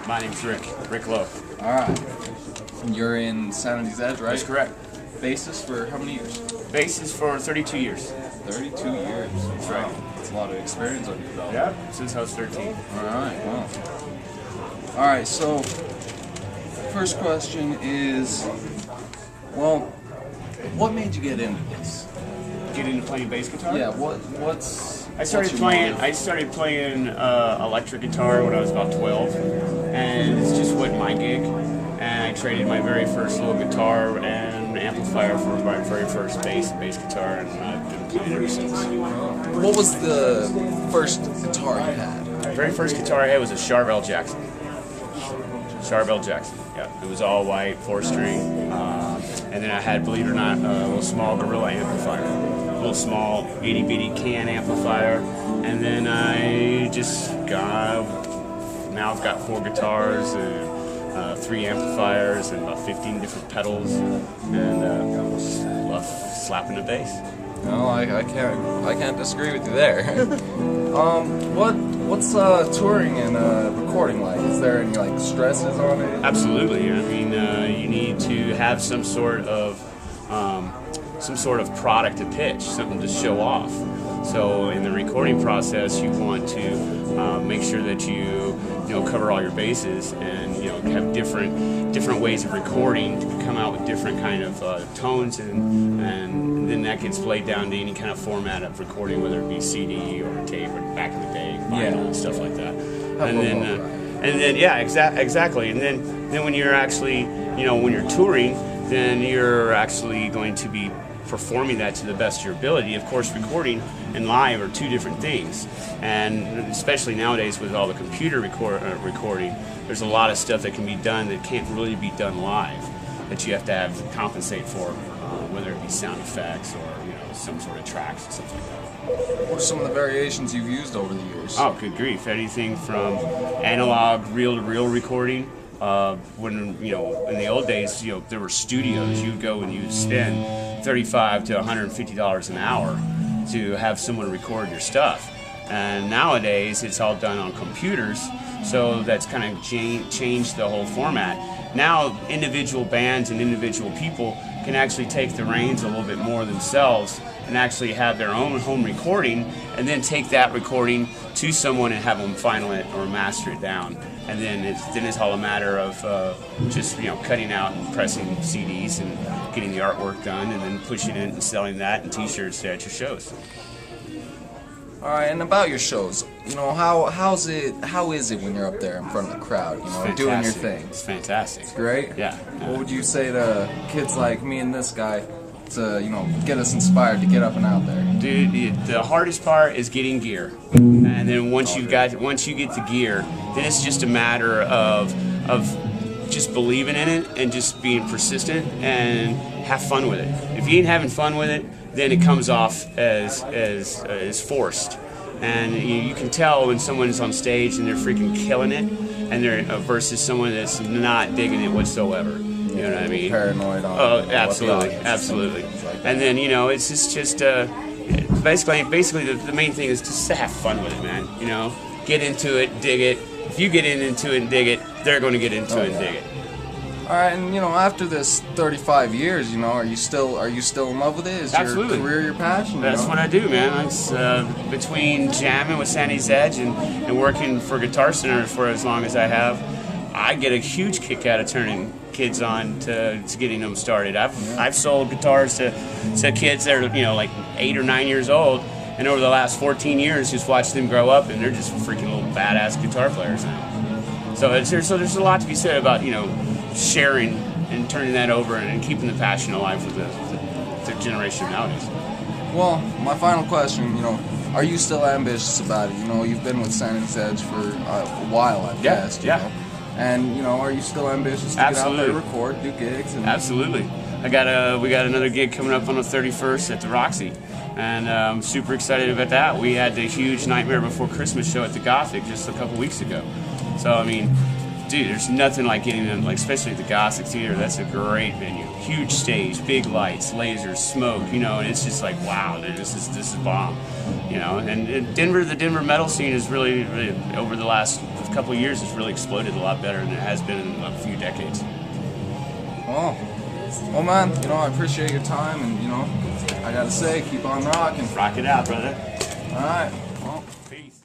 My name's Rick Lowe. All right. You're in Sanitys, right? That's correct. Bassist for how many years? Bassist for 32 years. 32 years. That's right. That's a lot of experience on your belt. Yeah, since I was 13. All right. Wow. All right. So, first question is, well, what made you get into this? Get into playing bass guitar? Yeah. What's I started playing electric guitar when I was about 12, and it just wasn't my gig. And I traded my very first little guitar and amplifier for my very first bass guitar, and I've been playing ever since. What was the first guitar you had? The very first guitar I had was a Charvel Jackson. Yeah, it was all white, 4-string, and then I had, believe it or not, a little small Gorilla amplifier, a little small itty bitty can amplifier, and then I just now I've got 4 guitars and 3 amplifiers and about 15 different pedals, and just love slapping the bass. No, I can't disagree with you there. What's touring and recording like? Is there any like stresses on it? Absolutely. I mean, you need to have some sort of product to pitch, something to show off. So in the recording process, you want to make sure that you cover all your bases and have different ways of recording to come out with different kind of tones, and then that gets played down to any kind of format of recording, whether it be CD or tape or back in the day vinyl and stuff like that. And then yeah, exactly. And then when you're actually when you're touring, then you're actually going to be performing that to the best of your ability. Of course, recording and live are 2 different things, and especially nowadays with all the computer recording, there's a lot of stuff that can be done that can't really be done live, that you have to compensate for, whether it be sound effects or some sort of tracks and stuff like that. What are some of the variations you've used over the years? Oh, good grief! Anything from analog reel-to-reel recording. When in the old days, there were studios. You'd go and you'd spend $35 to $150 an hour to have someone record your stuff. And nowadays, it's all done on computers, so that's kind of changed the whole format. Now, individual bands and individual people can actually take the reins a little bit more themselves and actually have their own home recording, and then take that recording to someone and have them final it or master it down. And then it's all a matter of just cutting out and pressing CDs and getting the artwork done, and then pushing it and selling that in T-shirts at your shows. All right, and about your shows, how is it when you're up there in front of the crowd, doing your thing? It's fantastic. It's great. Yeah. What would you say to kids like me and this guy to get us inspired to get up and out there? Dude, the hardest part is getting gear, and then once you get the gear, then it's just a matter of just believing in it and just being persistent and have fun with it. If you ain't having fun with it, then it comes off as forced, and you can tell when someone's on stage and they're freaking killing it, and they're versus someone that's not digging it whatsoever. You know what I mean? Paranoid on. Oh, absolutely. And then it's just basically the main thing is just to have fun with it, man. Get into it, dig it. If you get into it and dig it, they're going to get into it and dig it. All right, and after this 35 years, are you still in love with it? Is Absolutely. Your career your passion? That's what I do, man. It's between jamming with Sandy's Edge and working for Guitar Center for as long as I have, I get a huge kick out of turning kids on to getting them started. I've sold guitars to kids that are like 8 or 9 years old, and over the last 14 years, just watched them grow up, and they're just freaking little badass guitar players now. So there's a lot to be said about sharing and turning that over and keeping the passion alive with the generation nowadays. Well, my final question, are you still ambitious about it? You've been with Sandy's Edge for a while, I've guessed. Yeah. And are you still ambitious to get out there, record, do gigs? Absolutely. We got another gig coming up on the 31st at the Roxy, and I'm super excited about that. We had the huge Nightmare Before Christmas show at the Gothic just a couple weeks ago. So I mean, dude, there's nothing like getting in, especially at the Gothic Theater. That's a great venue, huge stage, big lights, lasers, smoke, and it's just like, wow, this is bomb, And Denver, the Denver metal scene is really over the last couple of years, it's really exploded a lot better than it has been in a few decades. Well, man, you know, I appreciate your time, and you know, I gotta say, keep on rocking. Rock it out, brother. All right. Well, peace.